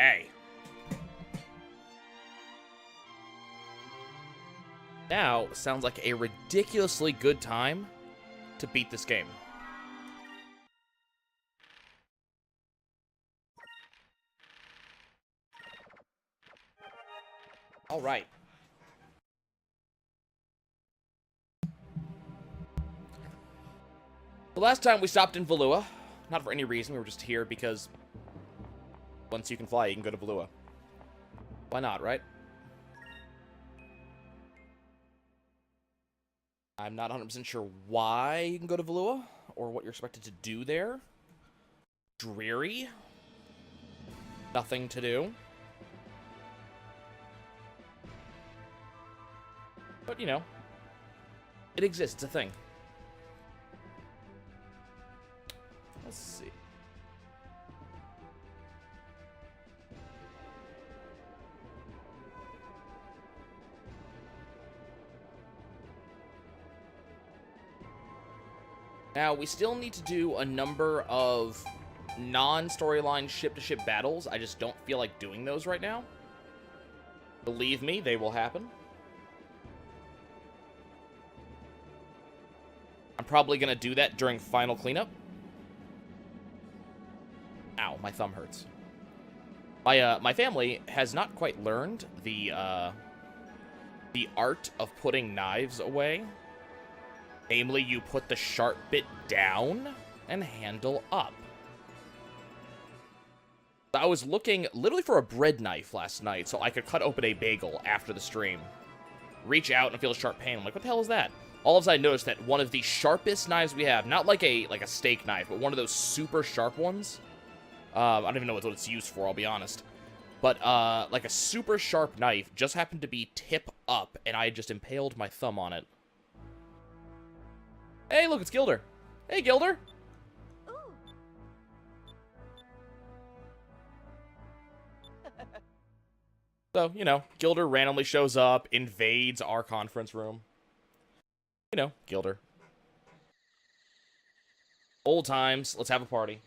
Okay. Now sounds like a ridiculously good time to beat this game. All right. The last time we stopped in Valua, not for any reason, we were just here because once you can fly, you can go to Valua. Why not, right? I'm not 100% sure why you can go to Valua, or what you're expected to do there. Dreary. Nothing to do. But, you know, it exists, it's a thing. Let's see. Now, we still need to do a number of non-storyline ship-to-ship battles. I just don't feel like doing those right now. Believe me, they will happen. I'm probably going to do that during final cleanup. Ow, my thumb hurts. My family has not quite learned the art of putting knives away. Namely, you put the sharp bit down and handle up. I was looking literally for a bread knife last night so I could cut open a bagel after the stream. Reach out and feel a sharp pain. I'm like, what the hell is that? All of a sudden I noticed that one of the sharpest knives we have, not like a steak knife, but one of those super sharp ones. I don't even know what it's used for, I'll be honest. But, like a super sharp knife just happened to be tip up, and I just impaled my thumb on it. Hey, look, it's Gilder. Hey, Gilder. So, you know, Gilder randomly shows up, invades our conference room. You know, Gilder. Old times. Let's have a party.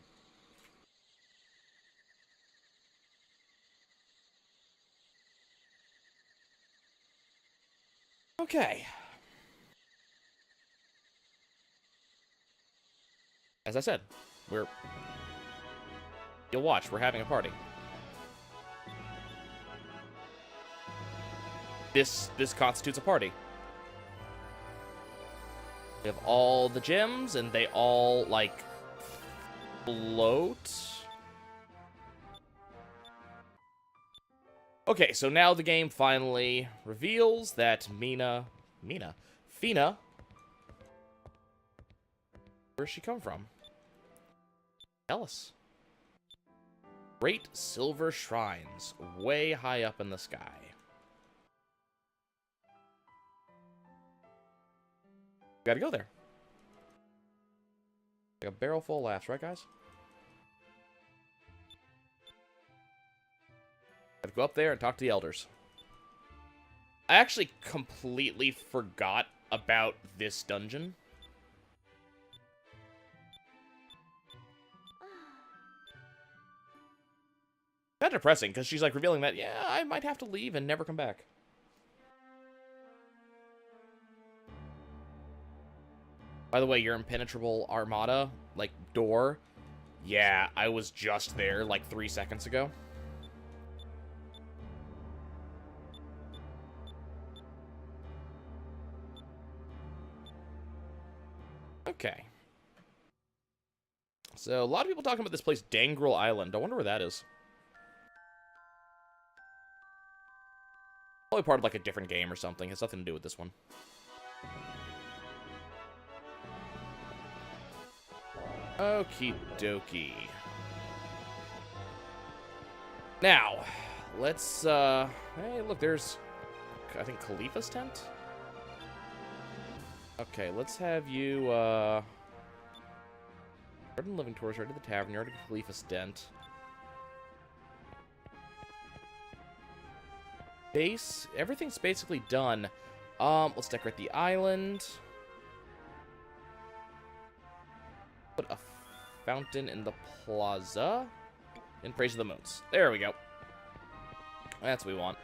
Okay. As I said, you'll watch, we're having a party. This constitutes a party. We have all the gems, and they all, like, float. Okay, so now the game finally reveals that Fina, where's she come from? Tell us. Great silver shrines, way high up in the sky. Gotta go there. Like a barrel full of laughs, right, guys? Gotta go up there and talk to the elders. I actually completely forgot about this dungeon. Kind of depressing, because she's like revealing that, yeah, I might have to leave and never come back. By the way, your impenetrable armada, like, door, yeah, I was just there, like, 3 seconds ago. Okay. So, a lot of people talking about this place, Dangrel Island. I wonder where that is. Probably part of, like, a different game or something. It has nothing to do with this one. Okie dokie. Now, let's, hey, look, there's, I think, Khalifa's tent? Okay, let's have you, Garden Living Tours, right to the tavern, you're at Khalifa's tent. Base, everything's basically done. Let's decorate the island. Put a fountain in the plaza. In praise of the moons. There we go. That's what we want.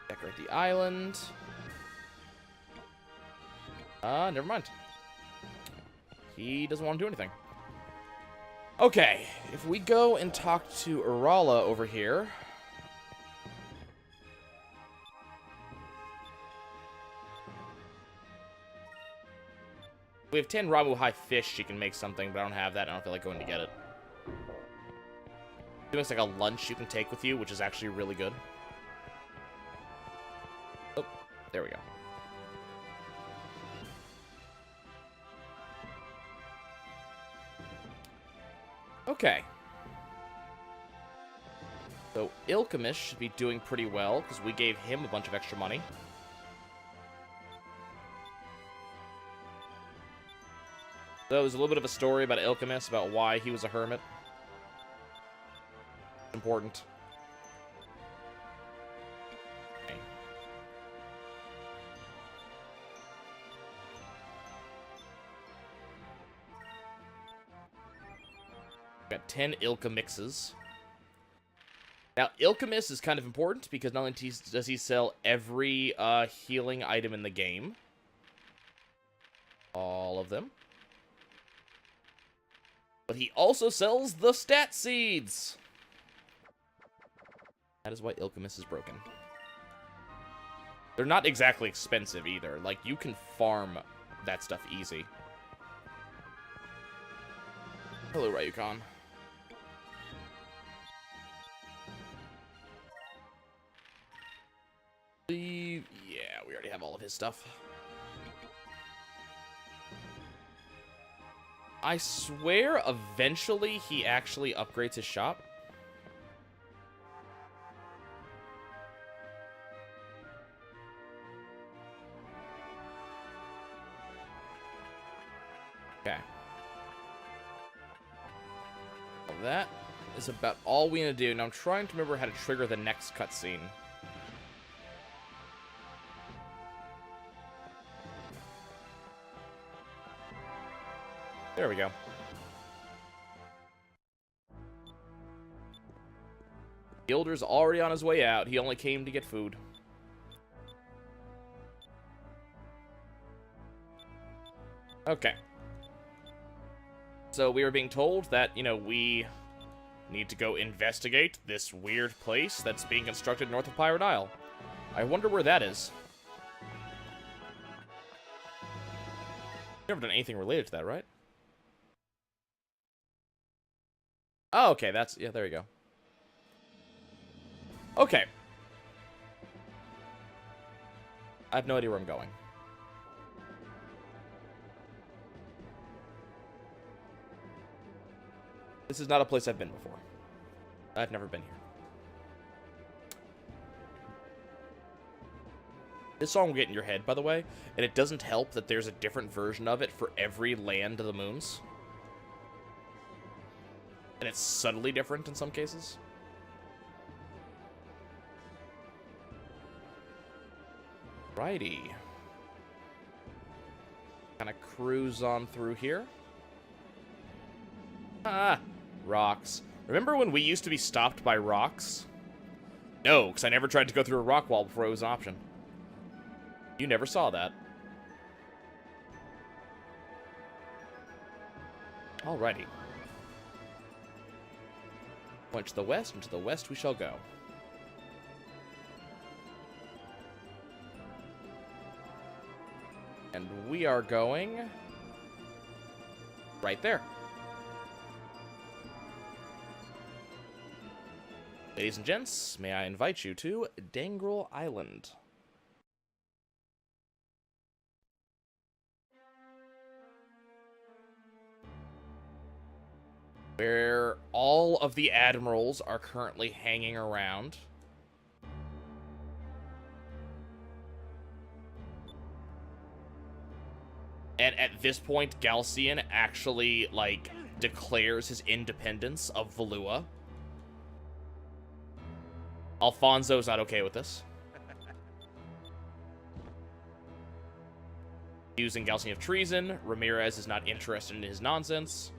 Decorate the island. Never mind. He doesn't want to do anything. Okay, if we go and talk to Urala over here... We have 10 Ramu High Fish, she can make something, but I don't have that. I don't feel like going to get it. It looks like a lunch you can take with you, which is actually really good. Oh, there we go. Okay. So, Ilchemish should be doing pretty well, because we gave him a bunch of extra money. So, there's a little bit of a story about Ilchemish, about why he was a hermit. Important. Okay. Got 10 Ilchemixes. Now, Ilchemish is kind of important because not only does he sell every healing item in the game, all of them, but he also sells the stat seeds. That is why Ilchemish is broken. They're not exactly expensive either. Like, you can farm that stuff easy. Hello, Ryukan. Yeah, we already have all of his stuff. I swear, eventually, he actually upgrades his shop. Okay. Well, that is about all we need to do. Now, I'm trying to remember how to trigger the next cutscene. There we go. Gilder's already on his way out. He only came to get food. Okay. So we are being told that, you know, we need to go investigate this weird place that's being constructed north of Pirate Isle. I wonder where that is. Never done anything related to that, right? Oh, okay, that's... Yeah, there you go. Okay. I have no idea where I'm going. This is not a place I've been before. I've never been here. This song will get in your head, by the way, and it doesn't help that there's a different version of it for every land of the moons. And it's subtly different in some cases. Righty. Kind of cruise on through here. Ah, rocks. Remember when we used to be stopped by rocks? No, because I never tried to go through a rock wall before it was an option. You never saw that. Alrighty. Point to the west, and to the west we shall go. And we are going... right there. Ladies and gents, may I invite you to Dangrel Island. Where all of the admirals are currently hanging around. And at this point, Galcian actually, like, declares his independence of Valua. Alfonso's not okay with this. Accusing Galcian of treason. Ramirez is not interested in his nonsense.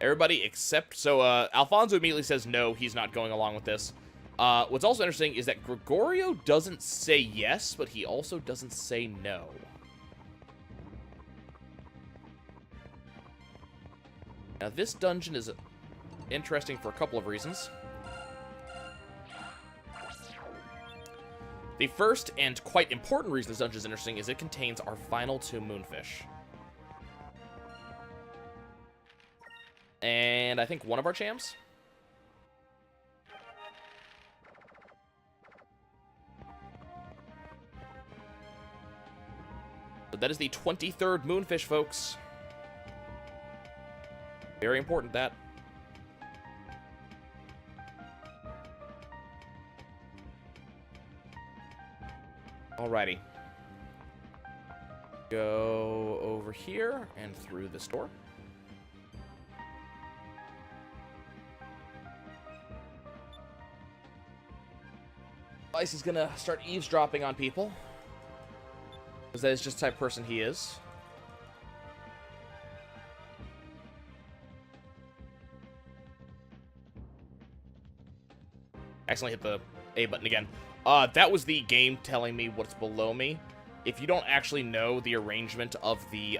Everybody except... So, Alfonso immediately says no, he's not going along with this. What's also interesting is that Gregorio doesn't say yes, but he also doesn't say no. Now, this dungeon is interesting for a couple of reasons. The first and quite important reason this dungeon is interesting is it contains our final 2 moonfish. And I think one of our chams. So that is the 23rd moonfish, folks. Very important, that. Alrighty. Go over here and through this door. Ice is gonna start eavesdropping on people, because that is just the type of person he is. Accidentally hit the A button again. That was the game telling me what's below me. If you don't actually know the arrangement of the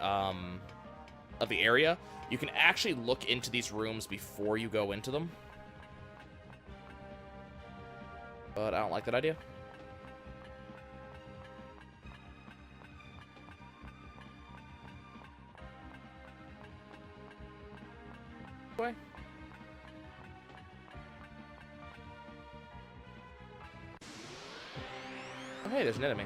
area, you can actually look into these rooms before you go into them. But I don't like that idea. Way. Oh, hey, there's an enemy.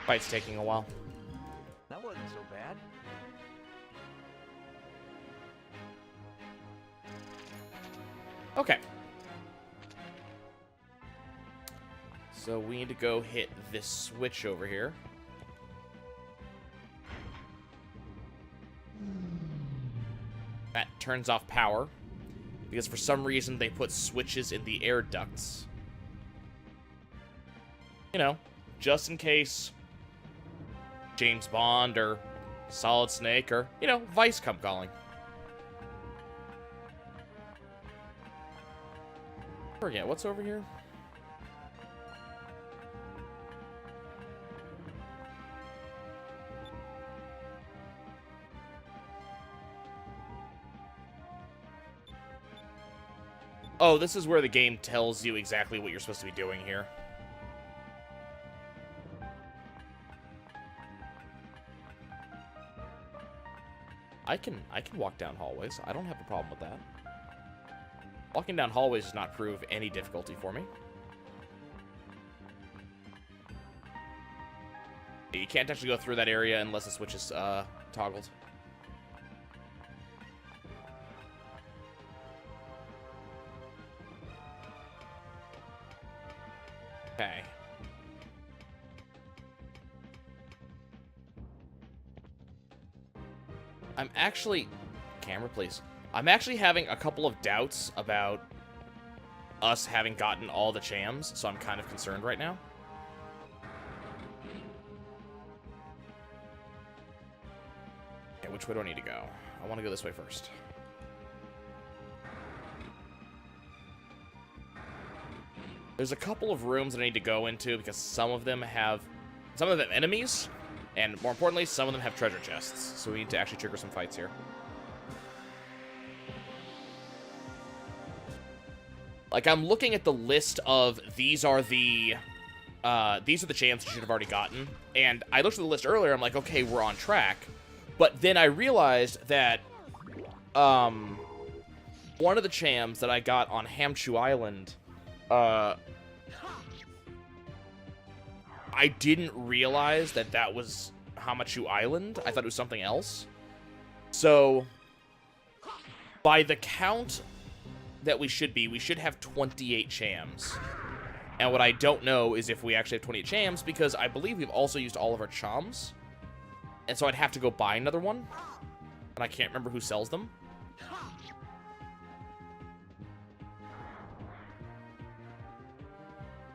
Fight's taking a while. That wasn't so bad. Okay. So we need to go hit this switch over here. That turns off power, because for some reason they put switches in the air ducts. You know, just in case James Bond or Solid Snake or, you know, Vice come calling. Forget, what's over here? Oh, this is where the game tells you exactly what you're supposed to be doing here. I can walk down hallways. I don't have a problem with that. Walking down hallways does not prove any difficulty for me. You can't actually go through that area unless the switch is toggled. Okay. I'm actually... Camera, please. I'm actually having a couple of doubts about us having gotten all the chams, so I'm kind of concerned right now. Okay, which way do I need to go? I want to go this way first. There's a couple of rooms that I need to go into because some of them have enemies, and more importantly, some of them have treasure chests. So we need to actually trigger some fights here. Like, I'm looking at the list of these are the champs you should have already gotten, and I looked at the list earlier. I'm like, okay, we're on track, but then I realized that one of the champs that I got on Hamchu Island, I didn't realize that that was Hamachu Island. I thought it was something else. So, by the count that we should have 28 chams. And what I don't know is if we actually have 28 chams, because I believe we've also used all of our chams. And so I'd have to go buy another one. And I can't remember who sells them.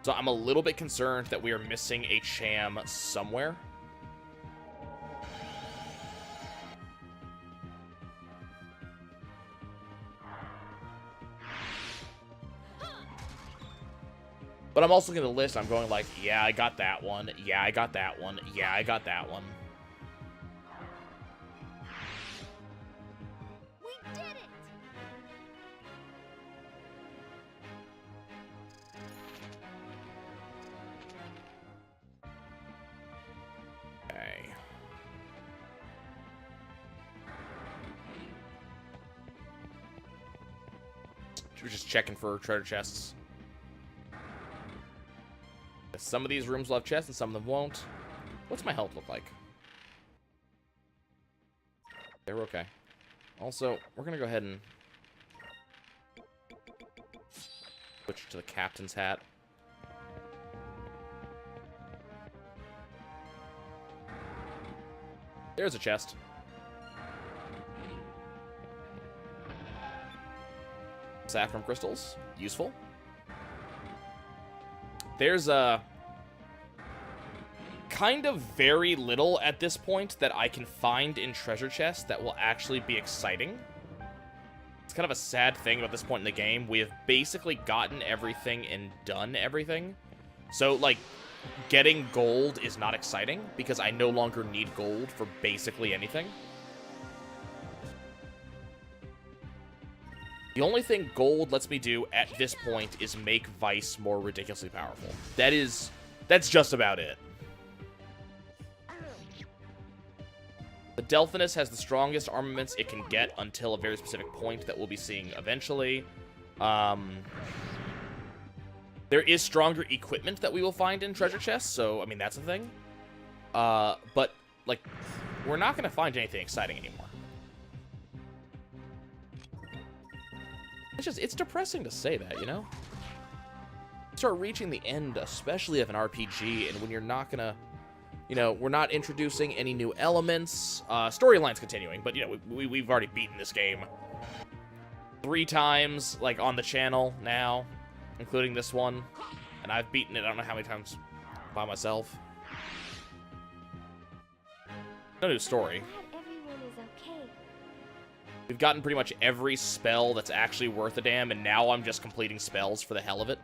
So I'm a little bit concerned that we are missing a cham somewhere. But I'm also looking at the list, I'm going like, yeah, I got that one. Yeah, I got that one. Yeah, I got that one. We did it! Okay. We're just checking for treasure chests. Some of these rooms will have chests and some of them won't. What's my health look like? They're okay. Also, we're gonna go ahead and switch to the captain's hat. There's a chest. Saffron crystals. Useful. There's kind of very little at this point that I can find in treasure chests that will actually be exciting. It's kind of a sad thing about this point in the game. We have basically gotten everything and done everything. So, like, getting gold is not exciting because I no longer need gold for basically anything. The only thing gold lets me do at this point is make Vice more ridiculously powerful. That's just about it. The Delphinus has the strongest armaments it can get until a very specific point that we'll be seeing eventually. There is stronger equipment that we will find in treasure chests, so, I mean, that's a thing. But, like, we're not going to find anything exciting anymore. It's depressing to say that, you know? You start reaching the end, especially of an RPG, and when you're not gonna, you know, we're not introducing any new elements. Storyline's continuing, but, you know, we've already beaten this game 3 times, like, on the channel now, including this one. And I've beaten it, I don't know how many times by myself. No new story. We've gotten pretty much every spell that's actually worth a damn, and now I'm just completing spells for the hell of it.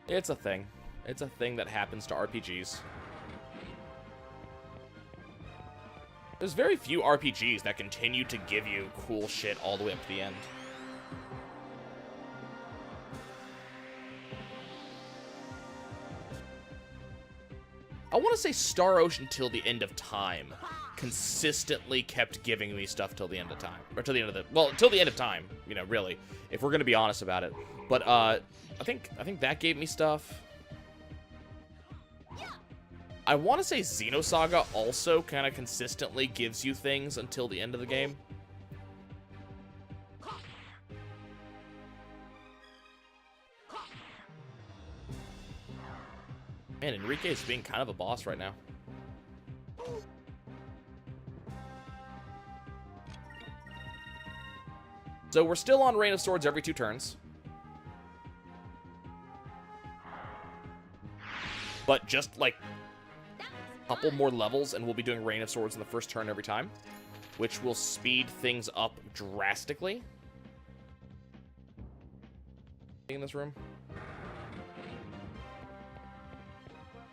It's a thing. It's a thing that happens to RPGs. There's very few RPGs that continue to give you cool shit all the way up to the end. I want to say Star Ocean Till the End of Time consistently kept giving me stuff till the end of time. Or till the end of the... Well, till the end of time, you know, really. If we're going to be honest about it. But, I think that gave me stuff. I want to say Xenosaga also kind of consistently gives you things until the end of the game. Man, Enrique is being kind of a boss right now. So we're still on Reign of Swords every 2 turns. But just, like, a couple more levels, and we'll be doing Rain of Swords in the first turn every time, which will speed things up drastically. In this room?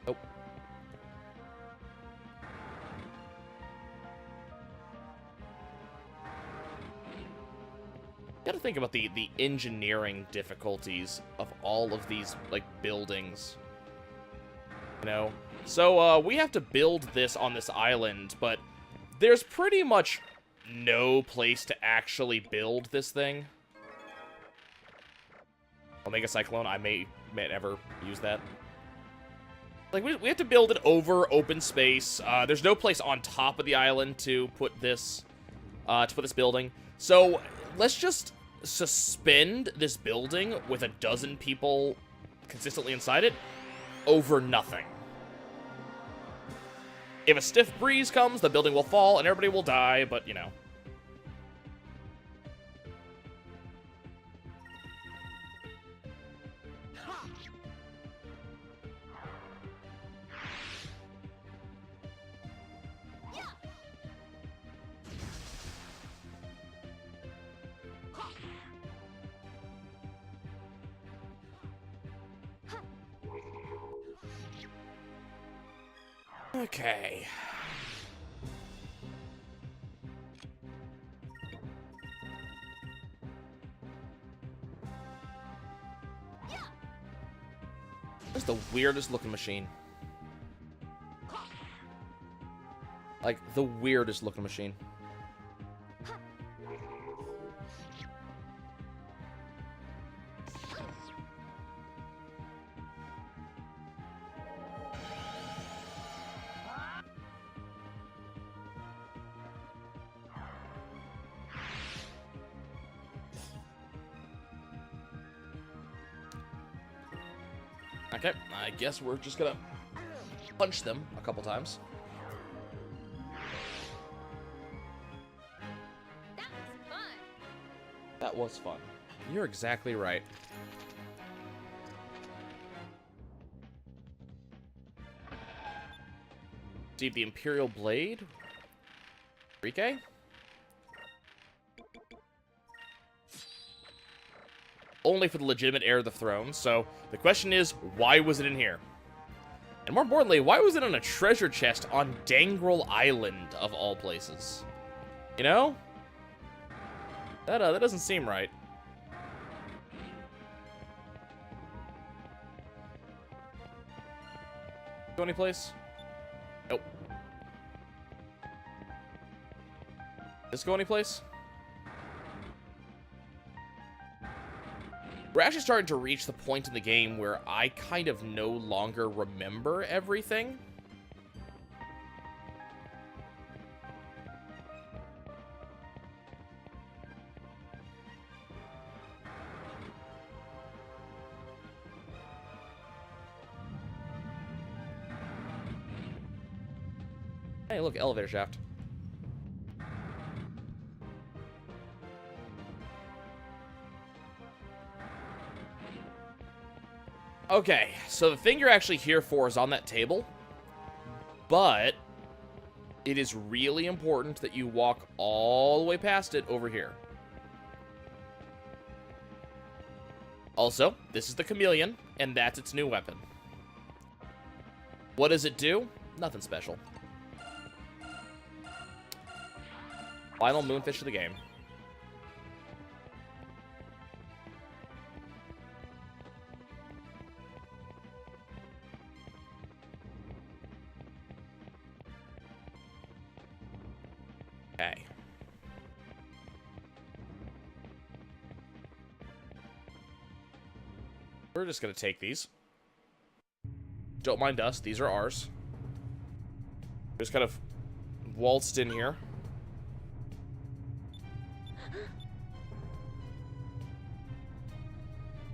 Nope. Gotta think about the engineering difficulties of all of these, like, buildings. You know? So, we have to build this on this island, but there's pretty much no place to actually build this thing. Omega Cyclone, I may never use that. Like, we have to build it over open space. There's no place on top of the island to put this building. So, let's just suspend this building with a dozen people consistently inside it over nothing. If a stiff breeze comes, the building will fall and everybody will die, but, you know. Okay. This is the weirdest looking machine. Like, the weirdest looking machine. Okay, I guess we're just gonna punch them a couple times. That was fun. That was fun. You're exactly right. See the Imperial Blade. Rike? Only for the legitimate heir of the throne, so the question is, why was it in here? And more importantly, why was it on a treasure chest on Dangrel Island, of all places? You know? That doesn't seem right. Go anyplace? Nope. This go anyplace? We're actually starting to reach the point in the game where I kind of no longer remember everything. Hey, look, elevator shaft. Okay, so the thing you're actually here for is on that table, but it is really important that you walk all the way past it over here. Also, this is the chameleon, and that's its new weapon. What does it do? Nothing special. Final moonfish of the game. Okay. We're just gonna take these. Don't mind us, these are ours. Just kind of waltzed in here.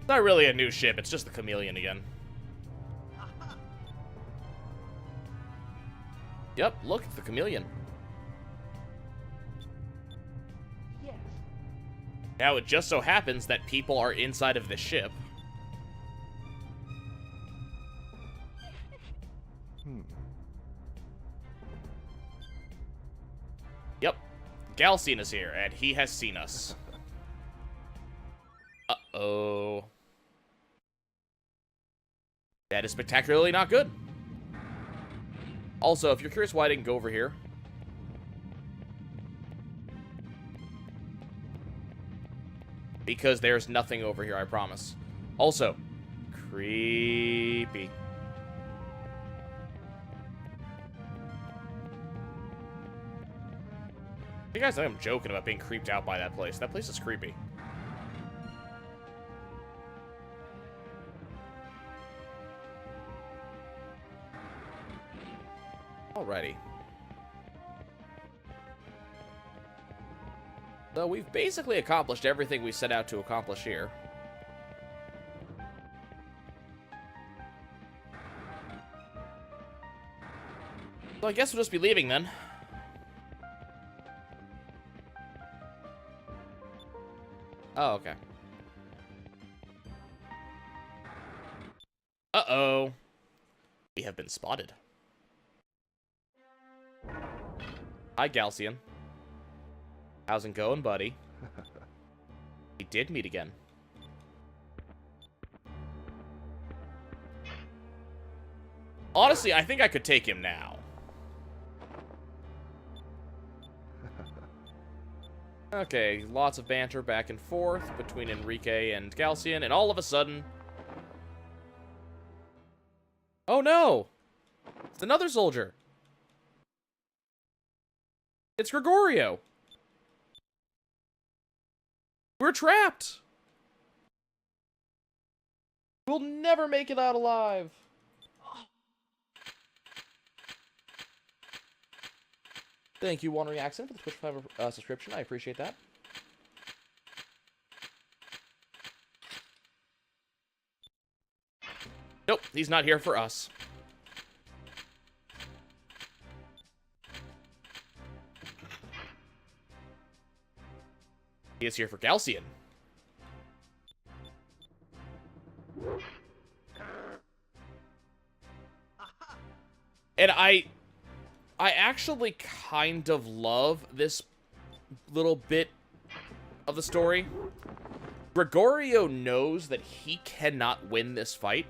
Not really a new ship, it's just the chameleon again. Yep, look, it's the chameleon. Yes. Now, it just so happens that people are inside of the ship. Yep. Galcian is here, and he has seen us. Uh-oh. That is spectacularly not good. Also, if you're curious why I didn't go over here, because there's nothing over here, I promise. Also, creepy. You guys think I'm joking about being creeped out by that place. That place is creepy. Alrighty. So we've basically accomplished everything we set out to accomplish here. So I guess we'll just be leaving then. Oh, okay. Uh-oh. We have been spotted. Hi, Galcian. How's it going, buddy? We did meet again. Honestly, I think I could take him now. Okay, lots of banter back and forth between Enrique and Galcian, and all of a sudden... Oh no! It's another soldier! It's Gregorio! We're trapped! We'll never make it out alive! Thank you, Wandering Accent, for the Twitch Prime subscription. I appreciate that. Nope, he's not here for us. He is here for Galcian. And I actually kind of love this little bit of the story. Gregorio knows that he cannot win this fight.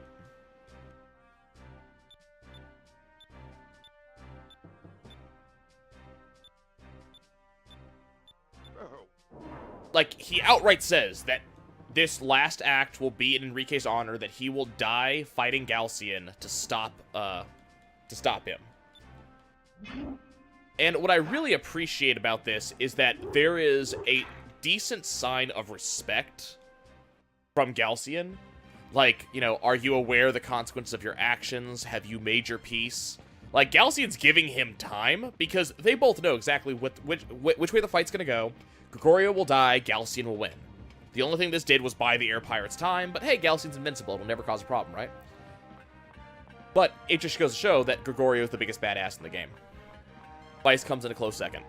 Like, he outright says that this last act will be in Enrique's honor, that he will die fighting Galcian to stop him. And what I really appreciate about this is that there is a decent sign of respect from Galcian. Like, you know, are you aware of the consequences of your actions? Have you made your peace? Like, Galcian's giving him time, because they both know exactly which way the fight's gonna go. Gregorio will die, Galcian will win. The only thing this did was buy the air pirates time, but hey, Galcian's invincible, it'll never cause a problem, right? But it just goes to show that Gregorio is the biggest badass in the game. Vice comes in a close second.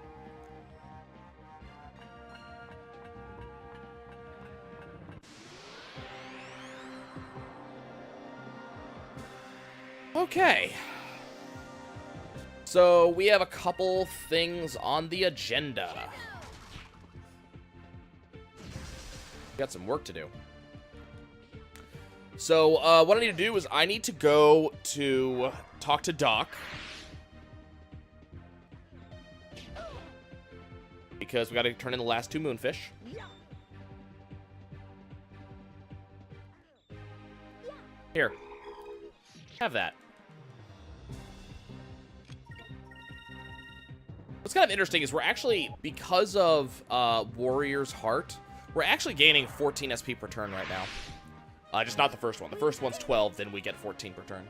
Okay. So, we have a couple things on the agenda. Got some work to do. So, what I need to do is I need to go to talk to Doc. Because we got to turn in the last 2 moonfish. Here. Have that. What's kind of interesting is we're actually, because of Warrior's Heart, we're actually gaining 14 SP per turn right now. Just not the first one. The first one's 12, then we get 14 per turn.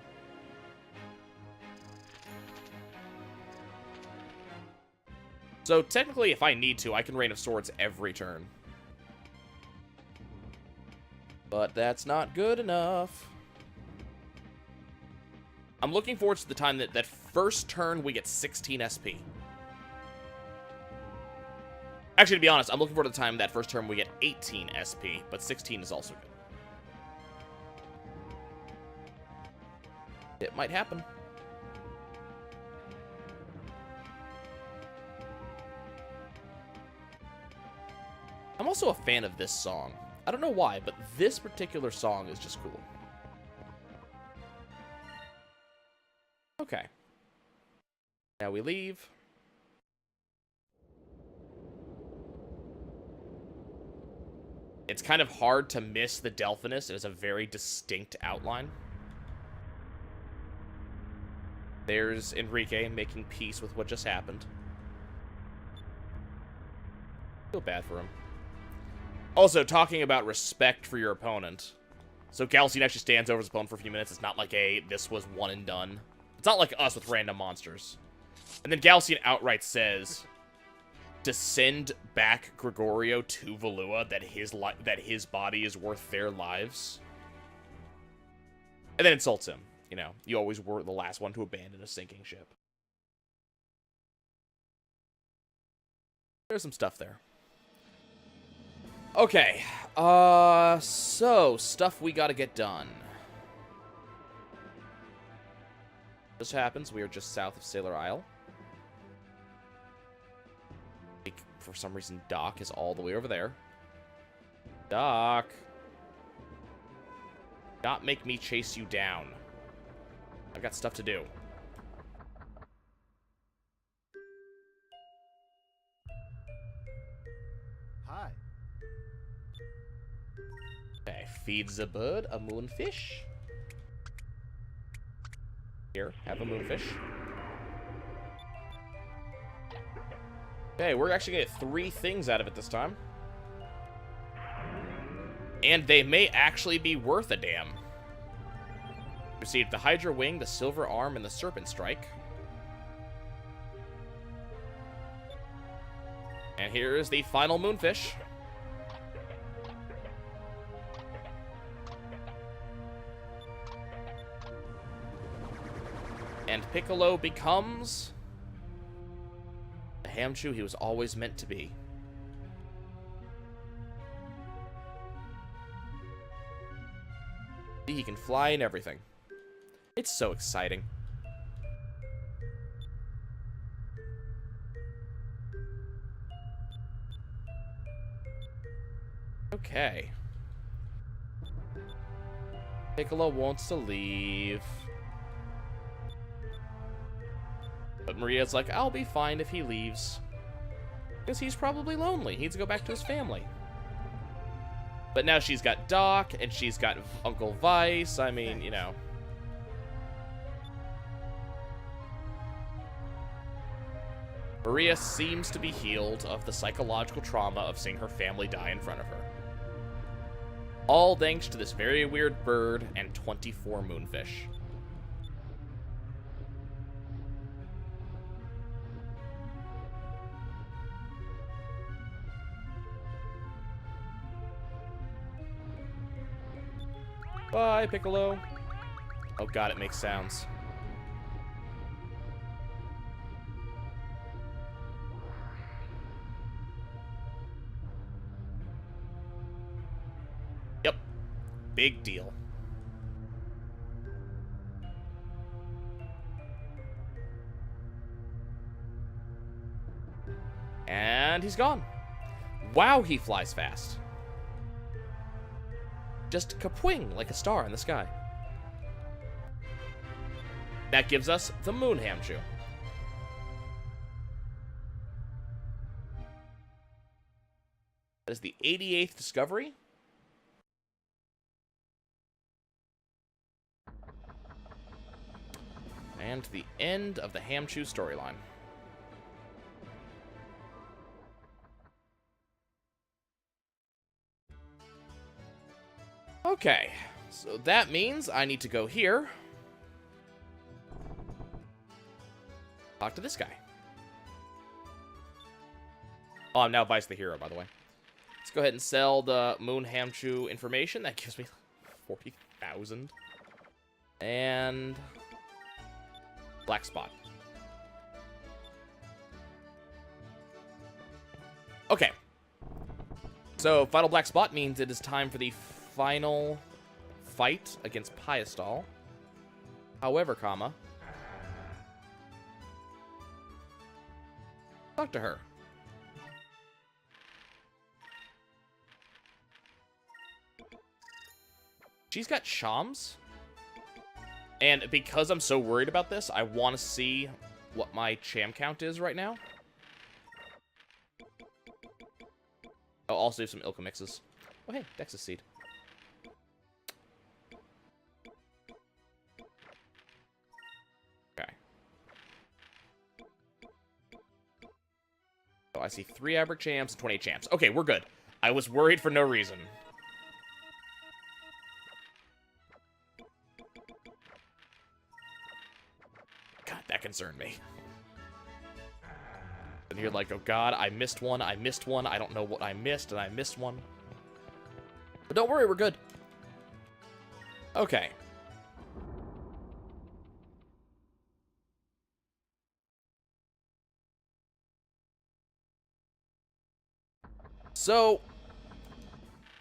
So technically, if I need to, I can Rain of Swords every turn. But that's not good enough. I'm looking forward to the time that first turn we get 16 SP. Actually, to be honest, I'm looking forward to the time that first turn we get 18 SP, but 16 is also good. It might happen. also a fan of this song. I don't know why, but this particular song is just cool. Okay. Now we leave. It's kind of hard to miss the Delphinus. It has a very distinct outline. There's Enrique making peace with what just happened. Feel bad for him. Also, talking about respect for your opponent. So Galcian actually stands over his opponent for a few minutes. It's not like this was one and done. It's not like us with random monsters. And then Galcian outright says to send back Gregorio to Valua, that his body is worth their lives. And then insults him. You know, you always were the last one to abandon a sinking ship. There's some stuff there. Okay, so, stuff we gotta get done. This happens, we are just south of Sailor Isle. For some reason, Doc is all the way over there. Doc! Not make me chase you down. I've got stuff to do. Hi. Okay, feed the bird a moonfish. Here, have a moonfish. Okay, we're actually gonna get 3 things out of it this time. And they may actually be worth a damn. Received the Hydra Wing, the Silver Arm, and the Serpent Strike. And here is the final moonfish. And Piccolo becomes the Hamchu he was always meant to be. He can fly and everything. It's so exciting. Okay. Piccolo wants to leave. But Maria's like, I'll be fine if he leaves. Because he's probably lonely. He needs to go back to his family. But now she's got Doc, and she's got Uncle Vice. I mean, you know. Maria seems to be healed of the psychological trauma of seeing her family die in front of her. All thanks to this very weird bird and 24 moonfish. Bye, Piccolo. Oh god, it makes sounds. Yep. Big deal. And he's gone. Wow, he flies fast. Just kapwing like a star in the sky. That gives us the Moon Hamchu. That is the 88th discovery. And the end of the Hamchu storyline. Okay, so that means I need to go here. Talk to this guy. Oh, I'm now Vice the hero, by the way. Let's go ahead and sell the Moon Hamchu information. That gives me 40,000. And Black Spot. Okay. So, final Black Spot means it is time for the final fight against Piastal. However, comma, talk to her. She's got Shams. And because I'm so worried about this, I want to see what my Cham count is right now. I'll also do some Ilka mixes. Oh, hey, Dexus Seed. Okay. Oh, I see 3 Aberg Champs and 28 Champs. Okay, we're good. I was worried for no reason. God, that concerned me. And you're like, oh god, I missed one, I don't know what I missed, and I missed one. But don't worry, we're good. Okay. So,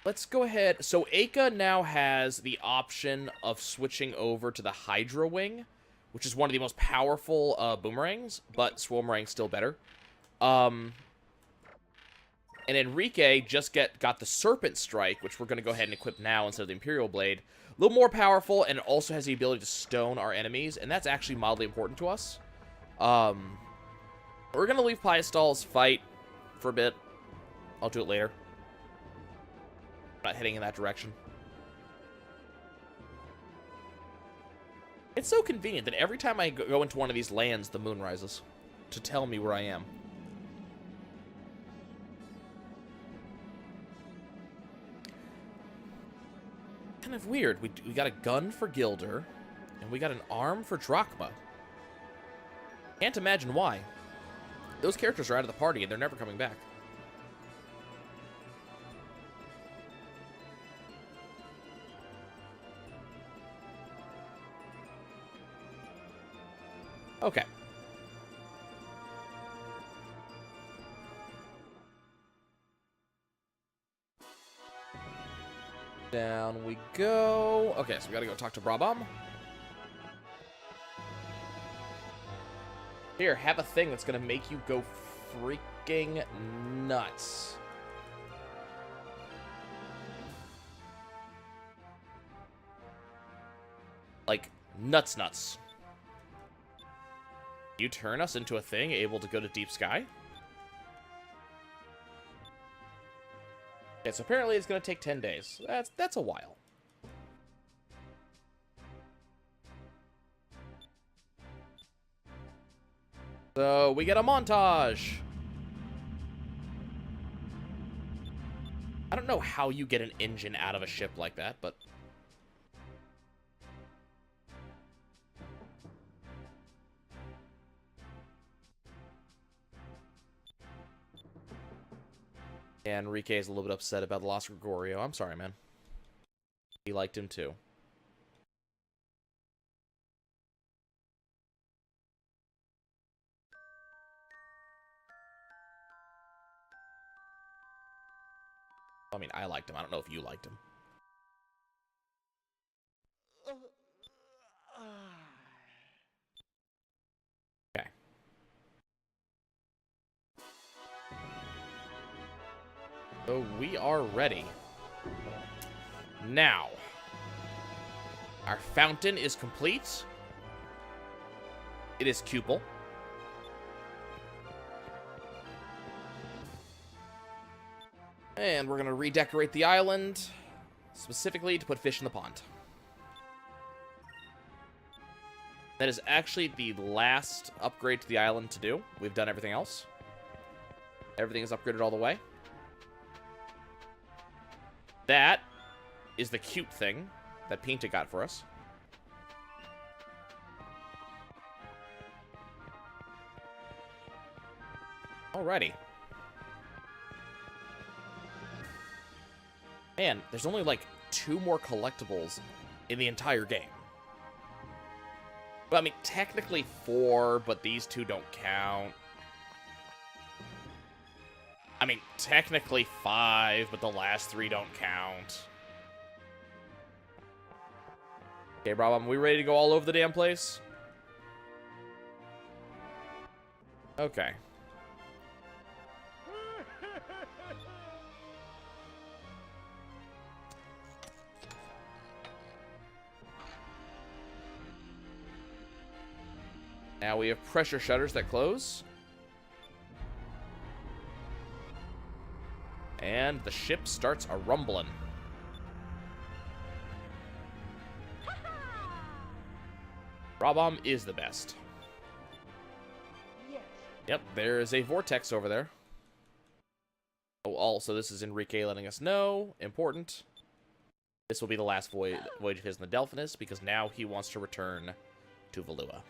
let's go ahead. So, Aka now has the option of switching over to the Hydra Wing, which is one of the most powerful boomerangs, but Swirlmerang's still better. And Enrique just got the Serpent Strike, which we're going to go ahead and equip now instead of the Imperial Blade. A little more powerful, and it also has the ability to stone our enemies, and that's actually mildly important to us. We're going to leave Piastall's fight for a bit. I'll do it later. I'm not heading in that direction. It's so convenient that every time I go into one of these lands, the moon rises to tell me where I am. Kind of weird. We got a gun for Gilder, and we got an arm for Drachma. Can't imagine why. Those characters are out of the party, and they're never coming back. Okay. Down we go. Okay, so we gotta go talk to Brabham. Here, have a thing that's gonna make you go freaking nuts. Like, nuts. You turn us into a thing able to go to deep sky? Yes, apparently it's going to take 10 days. That's a while. So, we get a montage! I don't know how you get an engine out of a ship like that, but... Yeah, Enrique is a little bit upset about the loss of Gregorio. I'm sorry, man. He liked him too. I mean, I liked him. I don't know if you liked him. Okay. So we are ready. Now, our fountain is complete. It is cupel. And we're going to redecorate the island, specifically to put fish in the pond. That is actually the last upgrade to the island to do. We've done everything else. Everything is upgraded all the way. That is the cute thing that Pinta got for us. Alrighty. Man, there's only like 2 more collectibles in the entire game. Well, I mean, technically 4, but these 2 don't count. I mean, technically 5, but the last 3 don't count. Okay, Rob, are we ready to go all over the damn place? Okay. Now we have pressure shutters that close. And the ship starts a rumbling. Raw-bomb is the best. Yes. Yep, there is a vortex over there. Oh, also, this is Enrique letting us know. Important. This will be the last voyage of his in the Delphinus, because now he wants to return to Valua.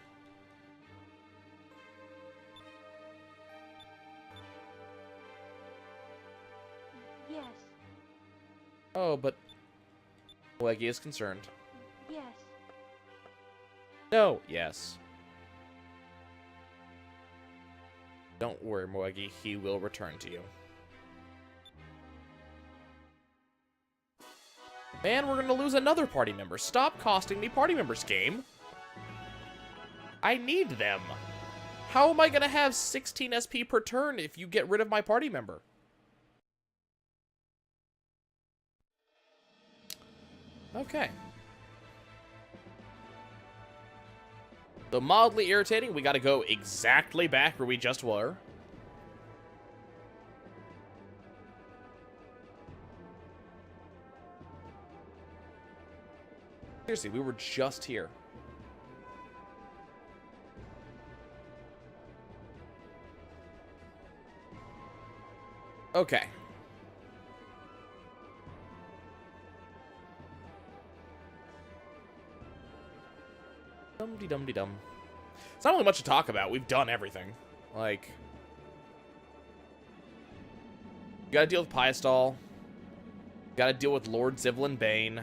Yes. Oh, but Moegi is concerned. Yes. No. Yes. Don't worry, Moegi. He will return to you. Man, we're gonna lose another party member. Stop costing me party members, game. I need them. How am I gonna have 16 SP per turn if you get rid of my party member? Okay. So mildly irritating, we gotta go exactly back where we just were. Seriously, we were just here. Okay. Dum-de-dum-de-dum. It's not really much to talk about. We've done everything. Like, you gotta deal with Pyastal. You gotta deal with Lord Zivlin Bane.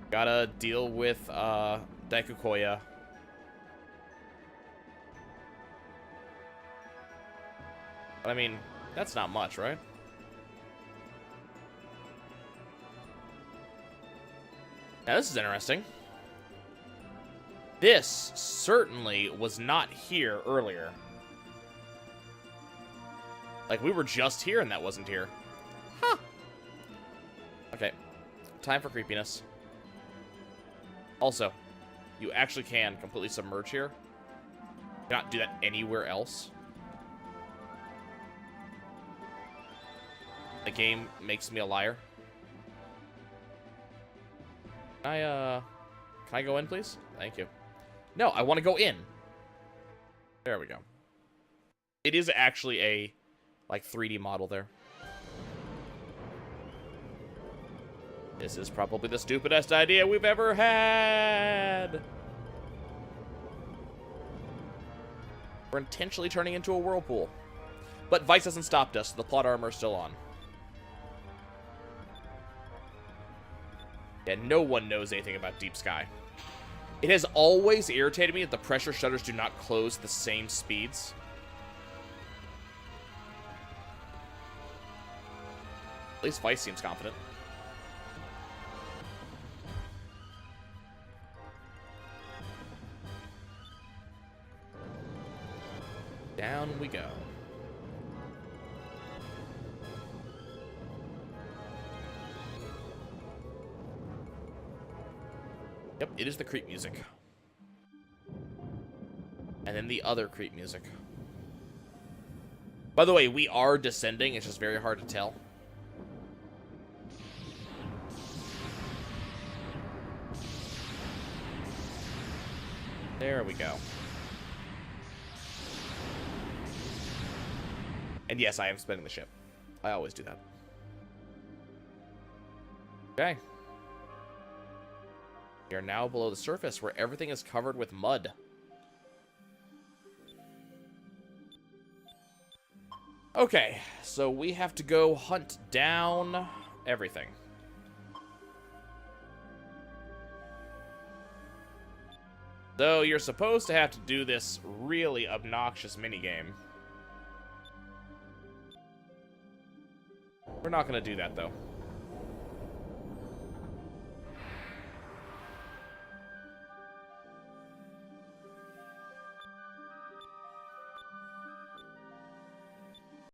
Gotta deal with, Daikukoya. But I mean, that's not much, right? Now, this is interesting. This certainly was not here earlier. Like, we were just here and that wasn't here. Huh. Okay. Time for creepiness. Also, you actually can completely submerge here. You cannot do that anywhere else. The game makes me a liar. Can I go in, please? Thank you. No, I want to go in. There we go. It is actually a, like, 3D model there. This is probably the stupidest idea we've ever had. We're intentionally turning into a whirlpool. But Vice hasn't stopped us, so the plot armor is still on. Yeah, no one knows anything about Deep Sky. It has always irritated me that the pressure shutters do not close the same speeds. At least Vice seems confident. Down we go. Yep, it is the creep music. And then the other creep music. By the way, we are descending. It's just very hard to tell. There we go. And yes, I am spinning the ship. I always do that. Okay. We are now below the surface where everything is covered with mud. Okay, so we have to go hunt down everything. So you're supposed to have to do this really obnoxious minigame. We're not going to do that, though.